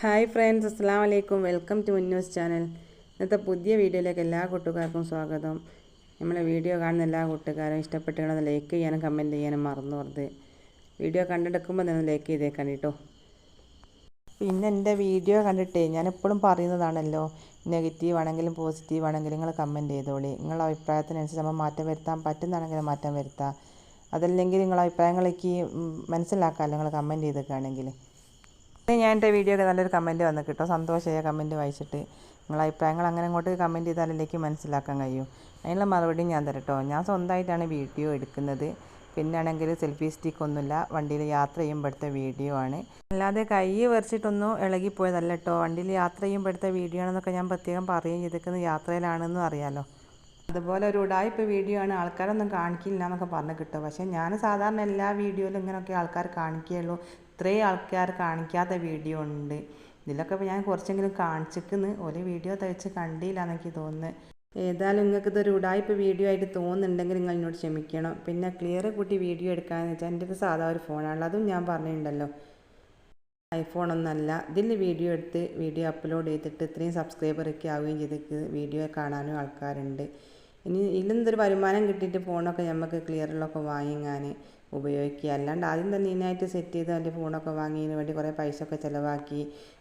Hi friends, അസ്സാം വലൈക്കും. Welcome to മുന്നൂസ് ചാനൽ. ഇന്നത്തെ പുതിയ വീഡിയോയിലേക്ക് എല്ലാ കൂട്ടുകാർക്കും സ്വാഗതം. നമ്മളെ വീഡിയോ കാണുന്ന എല്ലാ കൂട്ടുകാരും ഇഷ്ടപ്പെട്ടുകൊണ്ട് ലൈക്ക് ചെയ്യാനും കമൻറ്റ് ചെയ്യാനും മറന്നു പോകരുത്. വീഡിയോ കണ്ടെടുക്കുമ്പോൾ തന്നെ ലൈക്ക് ചെയ്തേക്കാൻ കേട്ടോ. പിന്നെ എൻ്റെ വീഡിയോ കണ്ടിട്ടേ ഞാനെപ്പോഴും പറയുന്നതാണല്ലോ, നെഗറ്റീവ് ആണെങ്കിലും പോസിറ്റീവ് ആണെങ്കിലും നിങ്ങൾ കമൻറ്റ് ചെയ്തോളി. നിങ്ങളുടെ അഭിപ്രായത്തിനനുസരിച്ച് നമ്മൾ മാറ്റം വരുത്താൻ പറ്റുന്നതാണെങ്കിൽ മാറ്റം വരുത്താം. അതല്ലെങ്കിൽ നിങ്ങളുടെ അഭിപ്രായങ്ങളേക്ക് മനസ്സിലാക്കാമല്ലോ നിങ്ങൾ കമൻറ്റ് ചെയ്തൊക്കെയാണെങ്കിൽ. ഞാൻ എൻ്റെ വീഡിയോയിൽ നല്ലൊരു കമൻറ്റ് വന്നു കേട്ടോ. സന്തോഷമായ കമൻറ്റ് വായിച്ചിട്ട് നിങ്ങളുടെ അഭിപ്രായങ്ങൾ അങ്ങനെ അങ്ങോട്ട് കമൻറ്റ് ചെയ്താലേക്ക് മനസ്സിലാക്കാൻ കഴിയും. അതിനുള്ള മറുപടി ഞാൻ തരാം കേട്ടോ. ഞാൻ സ്വന്തമായിട്ടാണ് വീഡിയോ എടുക്കുന്നത്. പിന്നാണെങ്കിൽ സെൽഫി സ്റ്റിക്കൊന്നുമില്ല, വണ്ടിയിൽ യാത്ര ചെയ്യുമ്പോഴത്തെ വീഡിയോ ആണ്. അല്ലാതെ കൈ വരച്ചിട്ടൊന്നും ഇളകിപ്പോയതല്ല കേട്ടോ. വണ്ടിയിൽ യാത്ര ചെയ്യുമ്പോഴത്തെ വീഡിയോ ആണെന്നൊക്കെ ഞാൻ പ്രത്യേകം പറയുകയും ചെയ്തിരിക്കുന്നത് യാത്രയിലാണെന്നും അറിയാമല്ലോ. അതുപോലെ ഒരു ഉടായിപ്പ് വീഡിയോ ആണ്, ആൾക്കാരൊന്നും കാണിക്കില്ല എന്നൊക്കെ പറഞ്ഞു കിട്ടും. പക്ഷേ ഞാൻ സാധാരണ എല്ലാ വീഡിയോയിലും ഇങ്ങനെയൊക്കെ ആൾക്കാർ കാണിക്കുകയുള്ളൂ. ഇത്രയും ആൾക്കാർ കാണിക്കാത്ത വീഡിയോ ഉണ്ട്. ഇതിലൊക്കെ ഇപ്പോൾ ഞാൻ കുറച്ചെങ്കിലും കാണിച്ചിരിക്കുന്നു. ഒരു വീഡിയോ തയ്ച്ച് കണ്ടില്ല എന്നെനിക്ക് തോന്നുന്നത്. ഏതായാലും നിങ്ങൾക്ക് ഇതൊരു ഉടായിപ്പ് വീഡിയോ ആയിട്ട് തോന്നുന്നുണ്ടെങ്കിൽ നിങ്ങൾ എന്നോട് ക്ഷമിക്കണം. പിന്നെ ക്ലിയർ കൂട്ടി വീഡിയോ എടുക്കാമെന്ന് വെച്ചാൽ എൻ്റെ ഒരു സാധാ ഒരു ഫോണാണല്ലോ, അതും ഞാൻ പറഞ്ഞിട്ടുണ്ടല്ലോ, ഐഫോണൊന്നല്ല. ഇതിൽ വീഡിയോ എടുത്ത് വീഡിയോ അപ്ലോഡ് ചെയ്തിട്ട് ഇത്രയും സബ്സ്ക്രൈബറൊക്കെ ആവുകയും ചെയ്തിട്ട് വീഡിയോ കാണാനും ആൾക്കാരുണ്ട്. ഇനി ഇതിലെന്തൊരു വരുമാനം കിട്ടിയിട്ട് ഫോണൊക്കെ നമുക്ക് ക്ലിയറിലൊക്കെ വാങ്ങിങ്ങാൻ ഉപയോഗിക്കുക. അല്ലാണ്ട് ആദ്യം തന്നെ ഇതിനായിട്ട് സെറ്റ് ചെയ്ത് അതിൻ്റെ ഫോണൊക്കെ വാങ്ങിയതിന് വേണ്ടി കുറേ പൈസ ഒക്കെ ചിലവാക്കി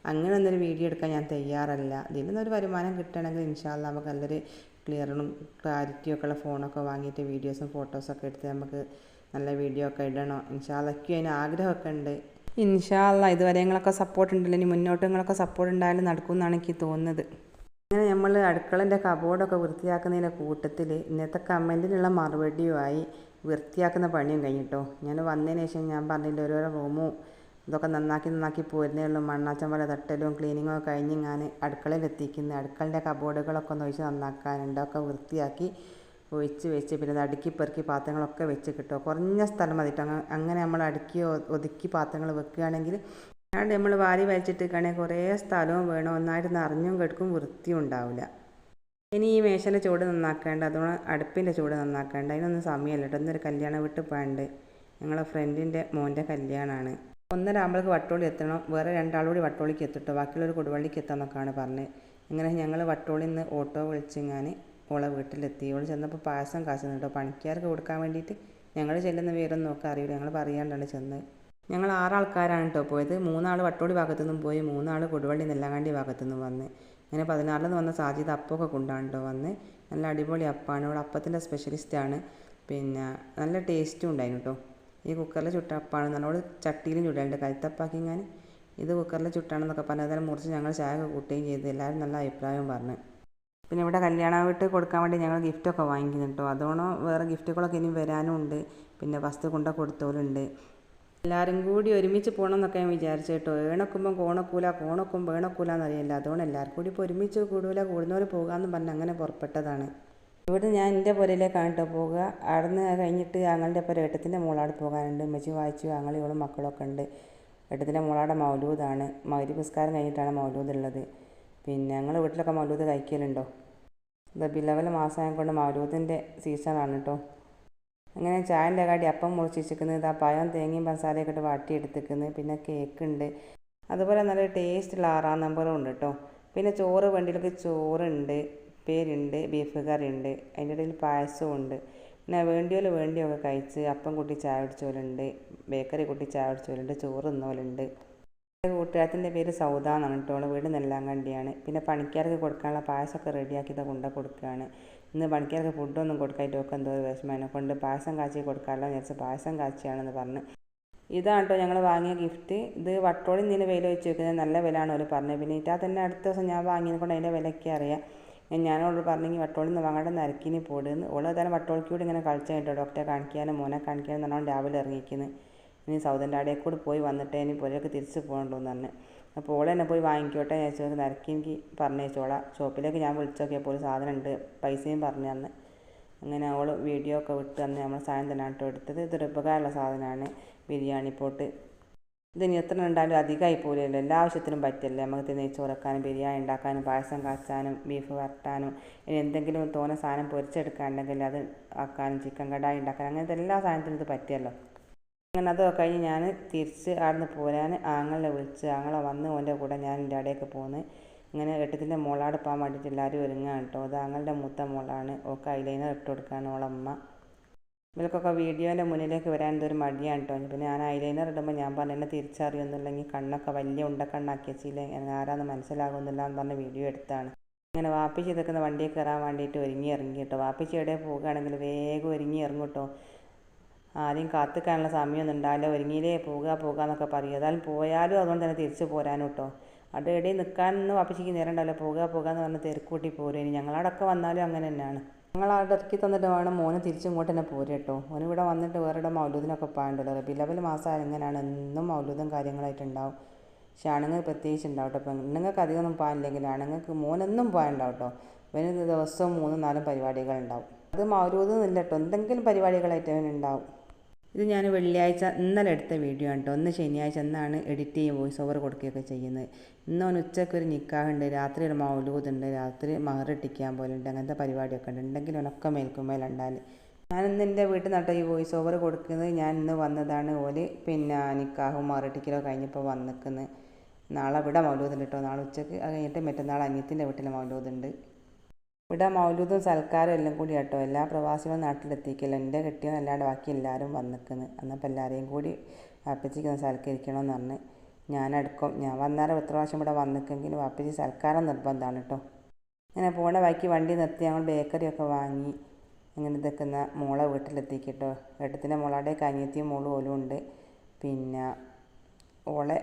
അങ്ങനെ ഒന്നൊരു വീഡിയോ എടുക്കാൻ ഞാൻ തയ്യാറല്ല. ഇതിൽ നിന്നൊരു വരുമാനം കിട്ടുകയാണെങ്കിൽ ഇൻഷാ അല്ലാഹ് നമുക്ക് നല്ലൊരു ക്ലിയറും ക്ലാരിറ്റിയൊക്കെ ഉള്ള ഫോണൊക്കെ വാങ്ങിയിട്ട് വീഡിയോസും ഫോട്ടോസൊക്കെ എടുത്ത് നമുക്ക് നല്ല വീഡിയോ ഒക്കെ ഇടണം. ഇൻഷാ അല്ലാഹ് എനിക്ക് അതിന് ആഗ്രഹമൊക്കെ ഉണ്ട്. ഇൻഷാ അല്ലാഹ് ഇതുവരെ നിങ്ങളൊക്കെ സപ്പോർട്ട് ഉണ്ടല്ലോ, ഇനി മുന്നോട്ട് നിങ്ങളൊക്കെ സപ്പോർട്ട് ഉണ്ടായാലും നടക്കുമെന്നാണ് എനിക്ക് തോന്നുന്നത്. അങ്ങനെ നമ്മൾ അടുക്കളൻ്റെ കബോർഡൊക്കെ വൃത്തിയാക്കുന്നതിൻ്റെ കൂട്ടത്തിൽ ഇന്നത്തെ കമൻറ്റിനുള്ള മറുപടിയുമായി വൃത്തിയാക്കുന്ന പണിയും കഴിഞ്ഞിട്ടോ. ഞാൻ വന്നതിന് ശേഷം ഞാൻ പറഞ്ഞില്ല, ഓരോരോ റൂമും ഇതൊക്കെ നന്നാക്കി പോരുന്നേ ഉള്ളൂ. മണ്ണാച്ചം പോലെ തട്ടലും ക്ലീനിങ്ങും ഒക്കെ കഴിഞ്ഞ് ഞാൻ അടുക്കളയിൽ എത്തിക്കുന്നത്. അടുക്കളൻ്റെ കബോർഡുകളൊക്കെ ഒന്ന് ഒഴിച്ച് നന്നാക്കാനുണ്ട്. ഒക്കെ വൃത്തിയാക്കി ഒഴിച്ച് വെച്ച് പിന്നെ അത് അടുക്കി പെറുക്കി പാത്രങ്ങളൊക്കെ വെച്ച് കിട്ടും. കുറഞ്ഞ സ്ഥലം മതിട്ടോ. അങ്ങനെ നമ്മൾ അടുക്കി ഒതുക്കി പാത്രങ്ങൾ വെക്കുകയാണെങ്കിൽ അല്ലാണ്ട് നമ്മൾ വാരി വലിച്ചിട്ടിരിക്കുകയാണെങ്കിൽ കുറേ സ്ഥലവും വേണം, ഒന്നായിട്ട് നിറഞ്ഞും കെടുക്കും, വൃത്തിയും ഉണ്ടാവില്ല. ഇനി ഈ മേശൻ്റെ ചൂട് നന്നാക്കേണ്ട, അതുകൊണ്ട് അടുപ്പിൻ്റെ ചൂട് നന്നാക്കേണ്ട, അതിനൊന്നും സമയമല്ല കേട്ടോ. ഇന്നൊരു കല്യാണം വീട്ടിൽ പോകാണ്ട്. ഞങ്ങളെ ഫ്രണ്ടിൻ്റെ മോൻ്റെ കല്യാണമാണ്. 1:30 ആകുമ്പോഴേക്ക് വട്ടോളി എത്തണം. വേറെ 2 കൂടി വട്ടോളിക്ക് എത്തിട്ടോ, ബാക്കിയുള്ളൊരു കൊടുവള്ളിക്ക് എത്താമെന്നൊക്കെയാണ് പറഞ്ഞത്. ഇങ്ങനെ ഞങ്ങൾ വട്ടോളിയിൽ നിന്ന് ഓട്ടോ വിളിച്ചിങ്ങനെ ഓളെ വീട്ടിലെത്തി. ഓൾ ചെന്നപ്പോൾ പായസം കാച്ചുന്നു കേട്ടോ, പണിക്കാർക്ക് കൊടുക്കാൻ വേണ്ടിയിട്ട്. ഞങ്ങൾ ചെല്ലുന്ന പേരൊന്നും നോക്കാൻ അറിയില്ല, ഞങ്ങൾ പറയാണ്ടാണ് ചെന്നത്. ഞങ്ങൾ 6 ആൾക്കാരാണ് കേട്ടോ പോയത്. 3 ആൾ വട്ടോളി ഭാഗത്തു നിന്നും പോയി, 3 ആൾ കൊടുവള്ളി നെല്ലാങ്കണ്ടി ഭാഗത്തു നിന്നും വന്ന്. അങ്ങനെ 16 വന്ന സാജിദ് അപ്പമൊക്കെ കൊണ്ടാണ് കേട്ടോ വന്ന്. നല്ല അടിപൊളി അപ്പമാണ്, ഇവിടെ അപ്പത്തിൻ്റെ സ്പെഷ്യലിസ്റ്റാണ്. പിന്നെ നല്ല ടേസ്റ്റും ഉണ്ടായിരുന്നു കേട്ടോ. ഈ കുക്കറിൽ ചുട്ട അപ്പമാണ്, നല്ലോണം ചട്ടിയിലും ചുടലുണ്ട്, കരുത്തപ്പാക്കി. ഞാൻ ഇത് കുക്കറിൽ ചുട്ടാണെന്നൊക്കെ പറഞ്ഞ് അതെല്ലാം മുറിച്ച് ഞങ്ങൾ ചായ ഒക്കെ കൂട്ടുകയും ചെയ്ത് എല്ലാവരും നല്ല അഭിപ്രായവും പറഞ്ഞു. പിന്നെ ഇവിടെ കല്യാണ വീട്ടിൽ കൊടുക്കാൻ വേണ്ടി ഞങ്ങൾ ഗിഫ്റ്റൊക്കെ വാങ്ങിക്കുന്നു കേട്ടോ. അതുകൊണ്ട് വേറെ ഗിഫ്റ്റുകളൊക്കെ ഇനി വരാനും ഉണ്ട്. പിന്നെ വസ്തു കൊണ്ട് കൊടുത്തോലുണ്ട്. എല്ലാവരും കൂടി ഒരുമിച്ച് പോകണം എന്നൊക്കെ ഞാൻ വിചാരിച്ചു കേട്ടോ. ഏണക്കുമ്പം കോണക്കുമ്പോൾ ഏണക്കൂല എന്നറിയില്ല. അതുകൊണ്ട് എല്ലാവർക്കും കൂടി ഇപ്പോൾ ഒരുമിച്ച് കൂടൂല, കൂടുന്നവർ പോകാമെന്ന് പറഞ്ഞ് അങ്ങനെ പുറപ്പെട്ടതാണ്. ഇവിടെ ഞാൻ എൻ്റെ പുരയിലേക്കാണ് കേട്ടോ പോകുക. അവിടെ നിന്ന് കഴിഞ്ഞിട്ട് ഞങ്ങളുടെ ഇപ്പോൾ ഏട്ടത്തിൻ്റെ മോളാട് പോകാനുണ്ട്. മെച്ചി വായിച്ചു ഞങ്ങളിവളും മക്കളൊക്കെ ഉണ്ട്. ഏട്ടത്തിൻ്റെ മോളാടെ മൗലൂദാണ്. മഗ്‌രിബ് നിസ്കാരം കഴിഞ്ഞിട്ടാണ് മൗലൂദ് ഉള്ളത്. പിന്നെ ഞങ്ങൾ വീട്ടിലൊക്കെ മൗലൂദ് കഴിക്കലുണ്ടോ. റബീഉൽ മാസം കൊണ്ട് മൗലൂദിൻ്റെ സീസണാണ് കേട്ടോ. അങ്ങനെ ചായൻ്റെ കടി അപ്പം മുറിച്ചിരിക്കുന്നത്, ആ പഴം തേങ്ങയും പഞ്ചസാരയൊക്കെ ഇട്ട് വാട്ടിയെടുത്തിരിക്കുന്നത്. പിന്നെ കേക്ക് ഉണ്ട്. അതുപോലെ നല്ല ടേസ്റ്റുള്ള 6-ാം നമ്പറും ഉണ്ട് കേട്ടോ. പിന്നെ ചോറ് വണ്ടിയിലൊക്കെ ചോറുണ്ട്, പേരുണ്ട്, ബീഫ് കറി ഉണ്ട്, അതിൻ്റെ ഇടയിൽ പായസവും ഉണ്ട്. പിന്നെ വേണ്ടിയൊക്കെ കഴിച്ച് അപ്പം കൂട്ടി ചായ കുടിച്ചോലുണ്ട്, ബേക്കറി കൂട്ടി ചായ കുടിച്ചോലുണ്ട്, ചോറ് തിന്നോലുണ്ട്. കൂട്ടുകാരത്തിൻ്റെ പേര് സൗദ എന്നാണ് കേട്ടോ. വീട് നെല്ലാങ്കണ്ടിയാണ്. പിന്നെ പണിക്കാർക്ക് കൊടുക്കാനുള്ള പായസമൊക്കെ റെഡിയാക്കിയത് കൊണ്ട് കൊടുക്കുകയാണ്. ഇന്ന് പണിക്കാർക്ക് ഫുഡൊന്നും കൊടുക്കാനായിട്ട് ഒക്കെ എന്തോ ഒരു വിഷമം കൊണ്ട് പായസം കാച്ചി കൊടുക്കാമല്ലോ വിചാരിച്ച് പായസം കാച്ചിയാണെന്ന് പറഞ്ഞ്. ഇതാണ് കേട്ടോ ഞങ്ങൾ വാങ്ങിയ ഗിഫ്റ്റ്. ഇത് വട്ടോളി നിന്ന് വില വെച്ച് വെക്കുന്നത് നല്ല വിലയാണ് അവർ പറഞ്ഞത്. പിന്നെ ഇറ്റാ തന്നെ അടുത്ത ദിവസം ഞാൻ വാങ്ങിയത് കൊണ്ട് അതിൻ്റെ വിലയ്ക്ക് അറിയാം. ഞാനോട് പറഞ്ഞെങ്കിൽ വട്ടോളിൽ നിന്ന് വാങ്ങാണ്ട് നരക്കിനി പോടുന്ന്. ഓൾ ഏതായാലും വട്ടോളിക്കൂടി ഇങ്ങനെ കളിച്ചു കേട്ടോ. ഡോക്ടറെ കാണിക്കാനും മോനെ കാണിക്കാനും പറഞ്ഞാൽ രാവിലെ ഇറങ്ങിയിരിക്കുന്നത്. ഇനി സൗദൻ്റെ അടയിൽ കൂടി പോയി വന്നിട്ട് ഇനി പുരയൊക്കെ തിരിച്ച് പോകണ്ടോ എന്ന് പറഞ്ഞ്. അപ്പോൾ ഓൾ തന്നെ പോയി വാങ്ങിക്കോട്ടെ ഞാൻ ചോദിച്ചു. നരക്കിനിക്ക് പറഞ്ഞേച്ചോളാം. ഷോപ്പിലേക്ക് ഞാൻ വിളിച്ചു നോക്കിയപ്പോൾ ഒരു സാധനം ഉണ്ട്, പൈസയും പറഞ്ഞു തന്ന്. അങ്ങനെ അവൾ വീഡിയോ ഒക്കെ വിട്ട് തന്ന് നമ്മൾ സാധനം തന്നെ കേട്ടോ എടുത്തത്. ഇതൊരു ഉപകാരമുള്ള സാധനമാണ്, ബിരിയാണി പോട്ട്. ഇതിന് എത്ര ഉണ്ടായാലും അധികമായി പോലെയല്ലോ, എല്ലാ ആവശ്യത്തിനും പറ്റില്ലേ. നമുക്ക് നെയ്ച്ചോറ് വെക്കാനും ബിരിയാണി ഉണ്ടാക്കാനും പായസം കാച്ചാനും ബീഫ് വരട്ടാനും ഇനി എന്തെങ്കിലും തോന്നെ സാധനം പൊരിച്ചെടുക്കാനുണ്ടെങ്കിൽ അത് ആക്കാനും ചിക്കൻ കടായി ഉണ്ടാക്കാനും അങ്ങനത്തെ എല്ലാ സാധനത്തിനും ഇത് പറ്റിയല്ലോ. അങ്ങനെ അതൊക്കെ കഴിഞ്ഞ് ഞാൻ തിരിച്ച് അവിടുന്ന് പോരാൻ ആങ്ങളെ വിളിച്ച് ആങ്ങളെ വന്ന് ഓൻ്റെ കൂടെ ഞാൻ എൻ്റെ അവിടേക്ക് പോന്ന്. ഇങ്ങനെ ഏട്ടത്തിൻ്റെ മോളാട് പോകാൻ വേണ്ടിയിട്ട് എല്ലാവരും ഒരുങ്ങാണ് കേട്ടോ. അത് ആങ്ങളുടെ മൂത്ത മോളാണ്. ഓൾക്ക് ഐലൈനർ ഇട്ട് കൊടുക്കുകയാണ് ഓളമ്മ. ഇവർക്കൊക്കെ വീഡിയോൻ്റെ മുന്നിലേക്ക് വരാൻ എന്തൊരു മടിയാണ് കേട്ടോ. പിന്നെ ഞാൻ ഐലൈനർ ഇടുമ്പോൾ ഞാൻ പറഞ്ഞു എന്നെ തിരിച്ചറിയുന്നില്ലെങ്കിൽ കണ്ണൊക്കെ വലിയ ഉണ്ടക്കണ്ണാക്കി വെച്ചില്ലേ ആരാന്ന് മനസ്സിലാകുന്നില്ല എന്ന് പറഞ്ഞ് വീഡിയോ എടുത്താണ്. ഇങ്ങനെ വാപ്പിച്ച് നിൽക്കുന്ന വണ്ടിയിൽ കയറാൻ വേണ്ടിയിട്ട് ഒരുങ്ങി ഇറങ്ങി കേട്ടോ. വാപ്പിച്ച് എവിടെ പോകുകയാണെങ്കിൽ വേഗം ഒരുങ്ങി ഇറങ്ങും കേട്ടോ. ആരെയും കാത്തിക്കാനുള്ള സമയമൊന്നും ഉണ്ടാവില്ല. ഒരുങ്ങിയിലേ പോകുക എന്നൊക്കെ പറയും. ഏതായാലും പോയാലും അതുകൊണ്ട് തന്നെ തിരിച്ച് പോരാനും കേട്ടോ. അവിടെ എവിടെയും നിൽക്കാനൊന്നും വാപ്പിച്ചിക്ക് നേരം ഉണ്ടാവില്ല. പോകുക എന്ന് പറഞ്ഞ് തിരക്കൂട്ടി പോരും. ഇനി ഞങ്ങളവിടെയൊക്കെ വന്നാലും അങ്ങനെ തന്നെയാണ്. ഞങ്ങളവിടെ ഇറക്കി തന്നിട്ട് വേണം മോന് തിരിച്ചിങ്ങോട്ട് തന്നെ പോരും കേട്ടോ. മോന് ഇവിടെ വന്നിട്ട് വേറെ മൗലൂദിനൊക്കെ പോകാനുണ്ടല്ലോ. റബീഉൽ മാസം എങ്ങനെയാണ് എന്നും മൗലൂദും കാര്യങ്ങളായിട്ടുണ്ടാവും. പക്ഷെ ആണുങ്ങൾക്ക് പ്രത്യേകിച്ച് ഉണ്ടാവും കേട്ടോ. പെണ്ണുങ്ങൾക്ക് അധികമൊന്നും പോകാനില്ലെങ്കിൽ ആണുങ്ങൾക്ക് മോനെന്നും പോകാനുണ്ടാവും കേട്ടോ. അവന് ദിവസവും 3-4 പരിപാടികളുണ്ടാവും. അത് മൗലൂദ് എന്നില്ല കേട്ടോ, എന്തെങ്കിലും പരിപാടികളായിട്ട് അവനുണ്ടാവും. ഇത് ഞാൻ വെള്ളിയാഴ്ച ഇന്നലെ എടുത്ത വീഡിയോ ആണ് കേട്ടോ. ഒന്ന് ശനിയാഴ്ച എന്നാണ് എഡിറ്റ് ചെയ്യും വോയിസ് ഓവർ കൊടുക്കുകയൊക്കെ ചെയ്യുന്നത്. ഇന്ന് അവന് ഉച്ചയ്ക്കൊരു നിക്കാഹുണ്ട്, രാത്രി ഒരു മൗലൂദുണ്ട്, രാത്രി മഹറിട്ടിക്കാൻ പോലുണ്ട്. അങ്ങനത്തെ പരിപാടിയൊക്കെ ഉണ്ട്. ഉണ്ടെങ്കിൽ അവനൊക്കെ മേൽക്കുമേലുണ്ടാൽ ഞാനിന്ന് എൻ്റെ വീട്ടിൽ നട്ടോ ഈ വോയിസ് ഓവർ കൊടുക്കുന്നത്. ഞാൻ ഇന്ന് വന്നതാണ്. ഓല് പിന്നെ നിക്കാഹും മഹറിട്ടിക്കലോ കഴിഞ്ഞപ്പോൾ വന്നിക്കുന്നത്. നാളെ ഇവിടെ മൗലൂദുണ്ട് കേട്ടോ. നാളെ ഉച്ചയ്ക്ക് അത് കഴിഞ്ഞിട്ട് മറ്റന്നാൾ അനിയത്തിൻ്റെ വീട്ടിൽ മൗലൂദുണ്ട്. ഇവിടെ മൗലൂദും സൽക്കാരം എല്ലാം കൂടി കേട്ടോ. എല്ലാ പ്രവാസികളും നാട്ടിലെത്തിക്കില്ല. എൻ്റെ കെട്ടിയതല്ലാണ്ട് ബാക്കി എല്ലാവരും വന്നിക്കുന്നത്. എന്നപ്പോൾ എല്ലാവരെയും കൂടി വാപ്പച്ചിക്ക് സൽക്കരിക്കണമെന്ന് പറഞ്ഞ് ഞാനടക്കം ഞാൻ വന്നാലും എത്ര പ്രാവശ്യം ഇവിടെ വന്നിക്കെങ്കിലും വാപ്പച്ചി സൽക്കാരം നിർബന്ധമാണ് കേട്ടോ. അങ്ങനെ പോണ ബാക്കി വണ്ടി നിർത്തി ഞങ്ങൾ ബേക്കറിയൊക്കെ വാങ്ങി അങ്ങനെ ഇതൊക്കുന്ന മോളെ വീട്ടിലെത്തിക്കട്ടോ. ഏട്ടത്തിൻ്റെ മോളയുടെ അനിയത്തിയും മോളും ഓലും ഉണ്ട്. പിന്നെ ഓളെ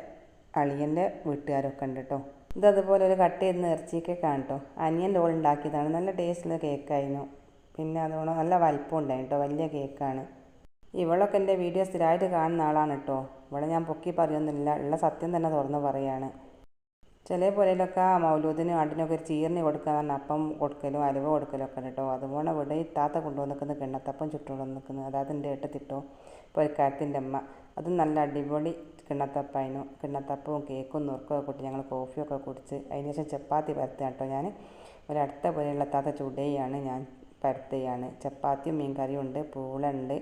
അളിയൻ്റെ വീട്ടുകാരൊക്കെ ഉണ്ട് കേട്ടോ. ഇതതുപോലെ ഒരു കട്ട് ചെയ്ത് ഇറച്ചി കേക്കാണ് കേട്ടോ. അനിയൻ്റെ ഓൾ ഉണ്ടാക്കിയതാണ്. നല്ല ടേസ്റ്റുള്ള കേക്കായിരുന്നു. പിന്നെ അതുകൊണ്ട് നല്ല വലിപ്പം ഉണ്ടായിരുന്നു കേട്ടോ. വലിയ കേക്കാണ്. ഇവളൊക്കെ എൻ്റെ വീഡിയോ സ്ഥിരമായിട്ട് കാണുന്ന ആളാണ് കേട്ടോ. ഇവിടെ ഞാൻ പൊക്കി പറയുന്നില്ല, ഉള്ള സത്യം തന്നെ തുറന്ന് പറയുകയാണ്. ചില പോലെയൊക്കെ മൗലൂദിനും ആണ്ടിനൊക്കെ ഒരു ചീറിന് കൊടുക്കുക എന്ന് പറഞ്ഞാൽ അപ്പം കൊടുക്കലും അലുവ കൊടുക്കലും ഒക്കെ ഉണ്ട് കേട്ടോ. അതുപോലെ ഇവിടെ ഇത്താത്ത കൊണ്ടുവന്നിരിക്കുന്നത് കിണ്ണത്തപ്പം ചുട്ടുകൊണ്ട് നിൽക്കുന്നത്. അതായത് എൻ്റെ ഏട്ടത്തിട്ടോ പൊരിക്കാരത്തിൻ്റെ അമ്മ. അതും നല്ല അടിപൊളി കിണ്ണത്തപ്പായിരുന്നു. കിണ്ണത്തപ്പവും കേക്കും നുറുക്കൊക്കെ കൂട്ടി ഞങ്ങൾ കോഫിയൊക്കെ കുടിച്ച് അതിന് ശേഷം ചപ്പാത്തി പരത്തുക കേട്ടോ. ഞാൻ ഒരടുത്ത പോലെയുള്ള താത്ത ചുടയാണ്, ഞാൻ പരത്തുകയാണ്. ചപ്പാത്തിയും മീൻ കറിയും ഉണ്ട്, പൂളുണ്ട്,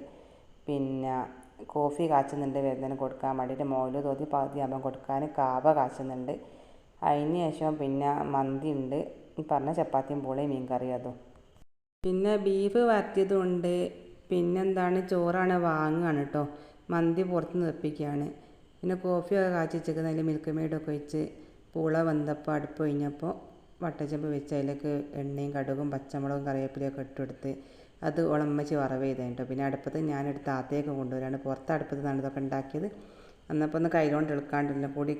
പിന്നെ കോഫി കാച്ചുന്നുണ്ട് വേദന കൊടുക്കാൻ വേണ്ടിയിട്ട്. മൗലൂദ് തോതി പകുതി ആകുമ്പം കൊടുക്കാൻ കാവ കാച്ചുന്നുണ്ട്. അതിന് ശേഷം പിന്നെ മന്തി ഉണ്ട്, പറഞ്ഞ ചപ്പാത്തിയും പൂളയും മീൻ കറിയും അതും. പിന്നെ ബീഫ് വരട്ടിയതും ഉണ്ട്. പിന്നെന്താണ് ചോറാണ് വാങ്ങുകയാണ് കേട്ടോ. മന്തി പുറത്ത് നിർപ്പിക്കുകയാണ്. പിന്നെ കോഫിയൊക്കെ കാച്ചി വെച്ചേക്കുന്ന അതിൽ മിൽക്ക് മെയ്ഡൊക്കെ വെച്ച് പൂള വന്നപ്പോൾ അടുപ്പ് കഴിഞ്ഞപ്പോൾ വട്ടച്ചെമ്പ് വെച്ച് അതിലേക്ക് എണ്ണയും കടുകും പച്ചമുളകും കറിവേപ്പിലയൊക്കെ ഇട്ടെടുത്ത് അത് ഉളമ്മച്ച് വറവ് ചെയ്തത് കേട്ടോ. പിന്നെ അടുപ്പത്ത് ഞാനെടുത്ത് താത്തയൊക്കെ കൊണ്ടുവരാണ്. പുറത്ത് അടുപ്പത്ത് നിന്നാണ് ഇതൊക്കെ ഉണ്ടാക്കിയത്. അന്നപ്പോൾ ഒന്ന് കൈകൊണ്ട് എടുക്കാണ്ടില്ല, കൂടി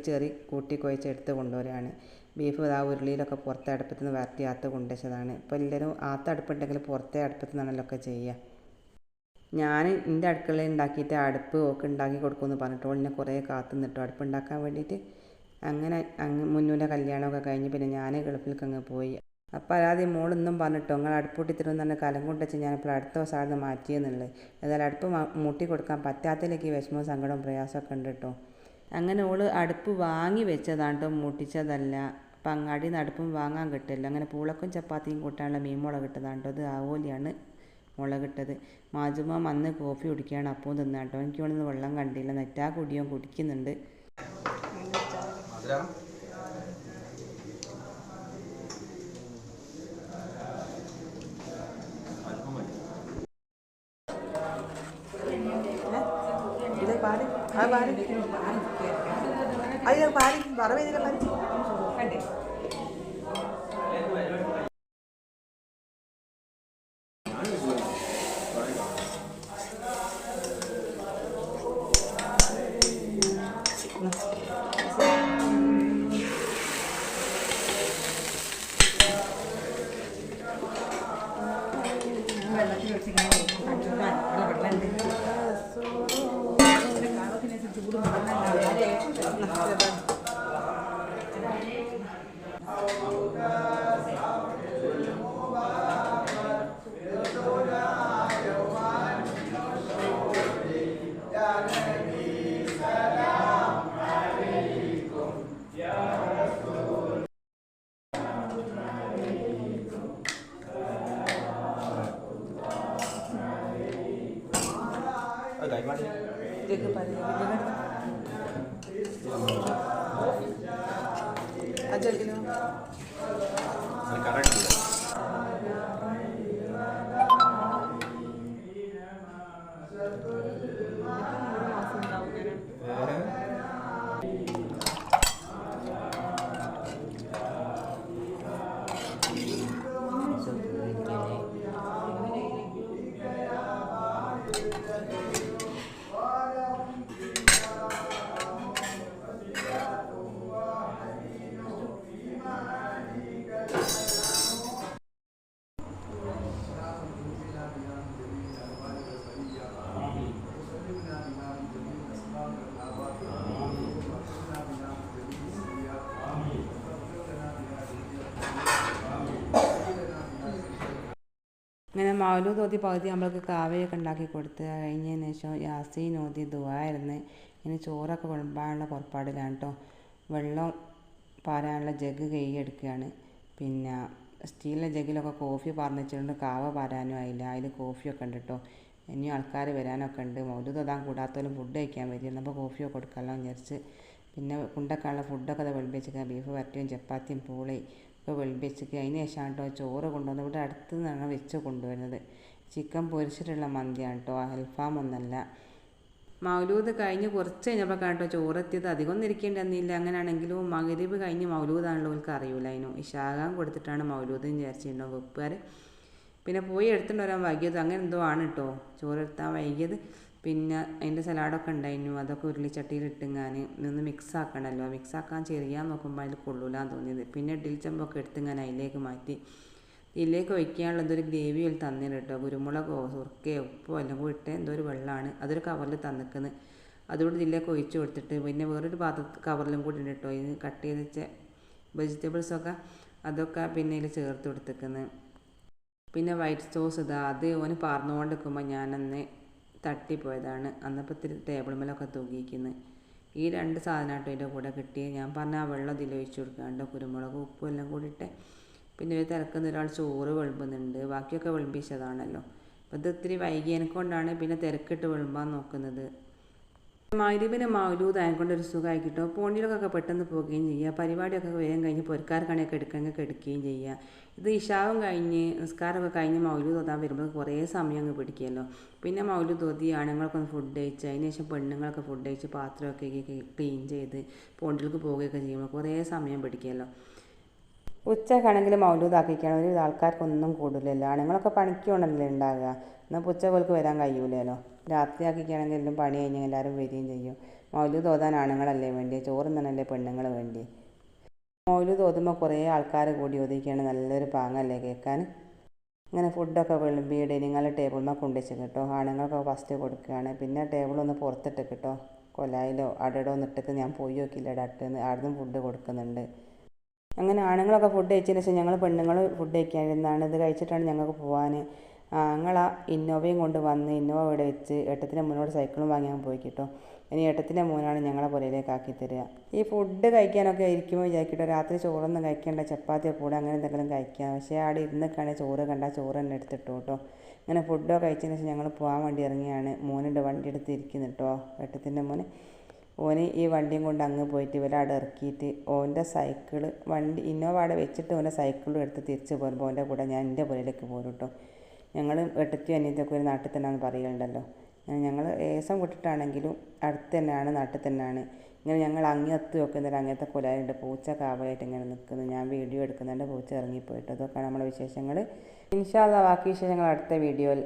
ചേറി കൂട്ടി കുഴച്ചെടുത്ത് കൊണ്ടുവരികയാണ്. ബീഫ് ആ ഉരുളിയിലൊക്കെ പുറത്തെ അടുപ്പത്ത് നിന്ന് വരട്ടി ആത്ത് കൊണ്ടുവച്ചതാണ്. ഇപ്പോൾ എല്ലാവരും ആത്ത അടുപ്പുണ്ടെങ്കിൽ പുറത്തെ അടുപ്പത്ത് നിന്നാണല്ലോ ഒക്കെ ചെയ്യുക. ഞാൻ എൻ്റെ അടുക്കളയിൽ ഉണ്ടാക്കിയിട്ട് അടുപ്പ് ഒക്കെ ഉണ്ടാക്കി കൊടുക്കുമെന്ന് പറഞ്ഞിട്ട് എന്നെ കുറേ കാത്തു നിന്നിട്ടോ അടുപ്പ് ഉണ്ടാക്കാൻ വേണ്ടിയിട്ട്. അങ്ങനെ മുന്നൂൻ്റെ കല്യാണമൊക്കെ കഴിഞ്ഞ് പിന്നെ ഞാൻ ഗൾഫിലേക്ക് അങ്ങ് പോയി. അപ്പോൾ ആദ്യം മോളൊന്നും പറഞ്ഞിട്ടോ നിങ്ങൾ അടുപ്പൂട്ടിത്തരുമെന്ന് പറഞ്ഞ കലം കൊണ്ട് വെച്ച് ഞാനിപ്പോൾ അടുത്ത ദിവസം അവിടെ മാറ്റിയെന്നുള്ളത്. ഏതായാലും അടുപ്പ് മൂട്ടി കൊടുക്കാൻ പറ്റാത്തതിലേക്ക് വിഷമവും സങ്കടവും പ്രയാസമൊക്കെ ഉണ്ട് കേട്ടോ. അങ്ങനെ ഓള് അടുപ്പ് വാങ്ങി വെച്ചതാണ് കേട്ടോ, മൂട്ടിച്ചതല്ല. അപ്പം അങ്ങാടിയിൽ നിന്ന് അടുപ്പും വാങ്ങാൻ കിട്ടില്ല. അങ്ങനെ പൂളക്കും ചപ്പാത്തിയും കൂട്ടാനുള്ള മീൻ മുളക് ഇട്ടതാണ് കേട്ടോ. ഇത് ആവോലിയാണ് മുളകിട്ടത്. മാജുമ വന്ന് കോഫി കുടിക്കുകയാണ്, അപ്പോൾ തിന്നാട്ടോ. എനിക്ക് ഇവിടെ നിന്ന് വെള്ളം കണ്ടില്ല, നെറ്റാ കുടിയോ കുടിക്കുന്നുണ്ട്. അയ്യോ പാരി വറവേദിക്കാൻ കണ്ടേ വെള്ളത്തിൽ വെച്ചിങ്ങനെ ചൂട് Ở đây കേക്ക് പറയാം അജക്കിനോ ഇങ്ങനെ മൗലൂദ് ഓതി പകുതി നമ്മൾക്ക് കാവയൊക്കെ ഉണ്ടാക്കി കൊടുത്ത് കഴിഞ്ഞതിന് ശേഷം യാസീൻ ഓതി ദുആയിരുന്നു. ഇനി ചോറൊക്കെ വിളമ്പാനുള്ള പുറപ്പാടിലാണ് കേട്ടോ. വെള്ളം പാരാനുള്ള ജഗ് കൈയ്യെടുക്കുകയാണ്. പിന്നെ സ്റ്റീലിൻ്റെ ജഗ്ഗിലൊക്കെ കോഫി പാർന്നിട്ടുണ്ട്. കാവ പാരാനും ആയില്ല, അതിൽ കോഫിയൊക്കെ ഉണ്ട് കേട്ടോ. ഇനിയും ആൾക്കാർ വരാനൊക്കെ ഉണ്ട്. മൗലൂദ് ഓതാൻ കൂടാത്തവരും ഫുഡ് കഴിക്കാൻ വരും. അപ്പോൾ കോഫിയൊക്കെ കൊടുക്കാമല്ലോ വിചാരിച്ച് പിന്നെ കൊണ്ടൊക്കെയുള്ള ഫുഡൊക്കെ അത് വെളുപ്പിച്ചേക്കുക. ബീഫ് വരട്ടിയും ചപ്പാത്തിയും പൂളയും ഒക്കെ വെളുപ്പിച്ചേക്കുക. അതിന് ശേഷമാണ് കേട്ടോ ചോറ് കൊണ്ടുവന്ന് ഇവിടെ അടുത്ത് നിന്നാണ് വെച്ച് കൊണ്ടുവരുന്നത്. ചിക്കൻ പൊരിച്ചിട്ടുള്ള മന്തിയാണ് കേട്ടോ, അൽഫാം ഒന്നല്ല. മൗലൂദ് കഴിഞ്ഞ് കുറച്ച് കഴിഞ്ഞപ്പോൾ കേട്ടോ ചോറെത്തിയത്. അധികം ഇരിക്കേണ്ടി അങ്ങനെയാണെങ്കിലും മഗ്‌രിബ് കഴിഞ്ഞ് മൗലൂദാണല്ലോ അവർക്ക് അറിയില്ല. അതിനോ ഇശാഖാൻ കൊടുത്തിട്ടാണ് മൗലൂദ് വിചാരിച്ചിട്ടുണ്ടോ വെപ്പുകാർ. പിന്നെ പോയി എടുത്തിട്ട് വരാൻ വൈകിയത് അങ്ങനെ എന്തോ ആണ് കേട്ടോ ചോറെടുത്താൻ വൈകിയത്. പിന്നെ അതിൻ്റെ സലാഡൊക്കെ ഉണ്ടായിരുന്നു. അതൊക്കെ ഉരുളിച്ചട്ടിയിൽ ഇട്ടിങ്ങാൻ നിന്ന് മിക്സ് ആക്കണമല്ലോ. മിക്സ് ആക്കാൻ ചെറിയാൻ നോക്കുമ്പോൾ അതിൽ കൊള്ളൂലാന്ന് തോന്നിയത്. പിന്നെ ഇഡ്ഡലി ചെമ്പൊക്കെ എടുത്തിങ്ങനെ അതിലേക്ക് മാറ്റി ഇതിലേക്ക് ഒഴിക്കാനുള്ളത് ഒരു ഗ്രേവി അതിൽ തന്നിട്ട് കേട്ടോ. കുരുമുളകോ സുർക്കയോ ഉപ്പോ എല്ലാം കൂടി ഇട്ട് എന്തോ ഒരു വെള്ളമാണ് അതൊരു കവറിൽ തന്നിക്കുന്നത്. അതുകൊണ്ട് ഇതിലേക്ക് ഒഴിച്ച് കൊടുത്തിട്ട് പിന്നെ വേറൊരു കവറിലും കൂടി ഉണ്ട് കേട്ടോ. ഇത് കട്ട് ചെയ്ത് വെച്ച വെജിറ്റബിൾസൊക്കെ അതൊക്കെ പിന്നെ ഇതിൽ ചേർത്ത് കൊടുത്തിരിക്കുന്നത്. പിന്നെ വൈറ്റ് സോസ് അത് ഓന് പാർന്നുകൊണ്ട് നിൽക്കുമ്പോൾ ഞാനന്ന് തട്ടിപ്പോയതാണ്. അന്നപ്പോൾ ഇത്തിരി ടേബിൾ മേലൊക്കെ തൂക്കിയിരിക്കുന്നത്. ഈ രണ്ട് സാധനമായിട്ടോ ഇതിൻ്റെ കൂടെ കിട്ടി. ഞാൻ പറഞ്ഞ ആ വെള്ളം ഇതിൽ ഒഴിച്ച് കൊടുക്കാണ്ട് കുരുമുളകും ഉപ്പും എല്ലാം കൂടിയിട്ട്. പിന്നെ ഒരു തിരക്കുന്ന ഒരാൾ ചോറ് വിളമ്പുന്നുണ്ട്. ബാക്കിയൊക്കെ വിളമ്പിച്ചതാണല്ലോ. അപ്പോൾ ഇത് ഇത്തിരി വൈകിയതിനെ കൊണ്ടാണ് പിന്നെ തിരക്കിട്ട് വിളമ്പാൻ നോക്കുന്നത്. മഗ്‌രിബിന് മൗലൂദ് ആയതുകൊണ്ട് ഒരു സുഖമായി കിട്ടും. പോണ്ടിയിലൊക്കെ പെട്ടെന്ന് പോവുകയും ചെയ്യുക. പരിപാടിയൊക്കെ വേഗം കഴിഞ്ഞ് പൊരക്കാർക്കാണെങ്കിൽ എടുക്കുകയെങ്കിൽ എടുക്കുകയും ചെയ്യുക. ഇത് ഇശാവും കഴിഞ്ഞ് നിസ്കാരമൊക്കെ കഴിഞ്ഞ് മൗലൂദ് ഓതാൻ വരുമ്പോൾ കുറേ സമയം അങ്ങ് പിടിക്കുമല്ലോ. പിന്നെ മൗലൂദ് ഓതി ആണുങ്ങൾക്കൊന്ന് ഫുഡ് കഴിച്ച് അതിന് ശേഷം പെണ്ണുങ്ങളൊക്കെ ഫുഡ് കഴിച്ച് പാത്രമൊക്കെ ക്ലീൻ ചെയ്ത് പോണ്ടിയിലേക്ക് പോവുകയൊക്കെ ചെയ്യുമ്പോൾ കുറേ സമയം പിടിക്കുമല്ലോ. ഉച്ചക്കാണെങ്കിൽ മൗലൂദ് ആക്കിയിരിക്കുകയാണ്. ഒരു ആൾക്കാർക്കൊന്നും കൂടില്ലല്ലോ. ആണുങ്ങളൊക്കെ പണിക്ക് കൊണ്ടല്ലേ ഉണ്ടാകുക. എന്നാൽ ഉച്ചകൾക്ക് വരാൻ കഴിയൂലല്ലോ. രാത്രി ആക്കിക്കുകയാണെങ്കിൽ എല്ലാം പണി കഴിഞ്ഞാൽ എല്ലാവരും വരികയും ചെയ്യും. മൗലൂദ് ഓതാൻ ആണുങ്ങളല്ലേ വേണ്ടി, ചോറും തന്നെയല്ലേ പെണ്ണുങ്ങൾ വേണ്ടി. മൗലൂദ് ഓതുമ്പോൾ കുറേ ആൾക്കാർ കൂടി ഓതിക്കുകയാണ്. നല്ലൊരു പാങ്ങല്ലേ കേൾക്കാൻ. ഇങ്ങനെ ഫുഡൊക്കെ വിളമ്പി ഡൈനിങ്ങൾ ടേബിളിൽ കൊണ്ടുവച്ച് കേട്ടോ. ആണുങ്ങളൊക്കെ ഫസ്റ്റ് കൊടുക്കുകയാണ്. പിന്നെ ടേബിളൊന്ന് പുറത്തിട്ട് കേട്ടോ. കൊലായിലോ അടടോ നിട്ടിട്ട് ഞാൻ പോയി നോക്കിയില്ല. അടുത്തുനിന്ന് ആടുന്നും ഫുഡ് കൊടുക്കുന്നുണ്ട്. അങ്ങനെ ആണുങ്ങളൊക്കെ ഫുഡ് കഴിച്ചതിന് ശേഷം ഞങ്ങൾ പെണ്ണുങ്ങൾ ഫുഡ് കഴിക്കാനിരുന്നാണ്. ഇത് കഴിച്ചിട്ടാണ് ഞങ്ങൾക്ക് പോകാൻ. ഞങ്ങൾ ആ ഇന്നോവയും കൊണ്ട് വന്ന് ഇന്നോവ ഇവിടെ വെച്ച് ഏട്ടത്തിൻ്റെ മോനോട് സൈക്കിളും വാങ്ങിയാൽ പോയി കേട്ടോ. ഇനി ഏട്ടത്തിൻ്റെ മോനാണ് ഞങ്ങളെ പുരയിലേക്ക് ആക്കി തരിക. ഈ ഫുഡ് കഴിക്കാനൊക്കെ ഇരിക്കുമ്പോൾ വിചാരിക്കട്ടോ രാത്രി ചോറൊന്നും കഴിക്കേണ്ട, ചപ്പാത്തിയോ കൂടെ അങ്ങനെ എന്തെങ്കിലും കഴിക്കാം. പക്ഷേ അവിടെ ഇരുന്നൊക്കെയാണെങ്കിൽ ചോറ് കണ്ടാൽ ചോറ് തന്നെ എടുത്തിട്ടു കേട്ടോ. അങ്ങനെ ഫുഡൊക്കെ കഴിച്ചതിന് ശേഷം ഞങ്ങൾ പോകാൻ വേണ്ടി ഇറങ്ങിയാണ്. മോനുണ്ട് വണ്ടി എടുത്ത് ഇരിക്കുന്നു കേട്ടോ, ഏട്ടത്തിൻ്റെ മോന്. ഓന് ഈ വണ്ടിയും കൊണ്ട് അങ്ങ് പോയിട്ട് ഇവരെ അവിടെ ഇറക്കിയിട്ട് ഓൻ്റെ സൈക്കിള് വണ്ടി ഇന്നോവ അവിടെ വെച്ചിട്ട് ഓൻ്റെ സൈക്കിളും എടുത്ത് തിരിച്ച് പോരുമ്പോൾ ഓൻ്റെ കൂടെ ഞാൻ എൻ്റെ പുരയിലേക്ക് പോരും കേട്ടോ. ഞങ്ങൾ ഏട്ടത്തിയും അനിയത്തിയൊക്കെ ഒരു നാട്ടിൽ തന്നെയാണെന്ന് പറയുന്നുണ്ടല്ലോ. ഞങ്ങൾ ഏസം വിട്ടിട്ടാണെങ്കിലും അടുത്ത് തന്നെയാണ്, നാട്ടിൽ തന്നെയാണ്. ഇങ്ങനെ ഞങ്ങൾ അങ്ങത്ത് വെക്കുന്നില്ല. അങ്ങനത്തെ കൊലായുണ്ട് പൂച്ച കാവലായിട്ട് ഇങ്ങനെ നിൽക്കുന്നത്. ഞാൻ വീഡിയോ എടുക്കുന്നുണ്ട്. പൂച്ച ഇറങ്ങിപ്പോയിട്ട്. അതൊക്കെയാണ് നമ്മളെ വിശേഷങ്ങൾ. ഇൻഷാ അല്ലാഹ് ബാക്കി വിശേഷങ്ങൾ അടുത്ത വീഡിയോയിൽ.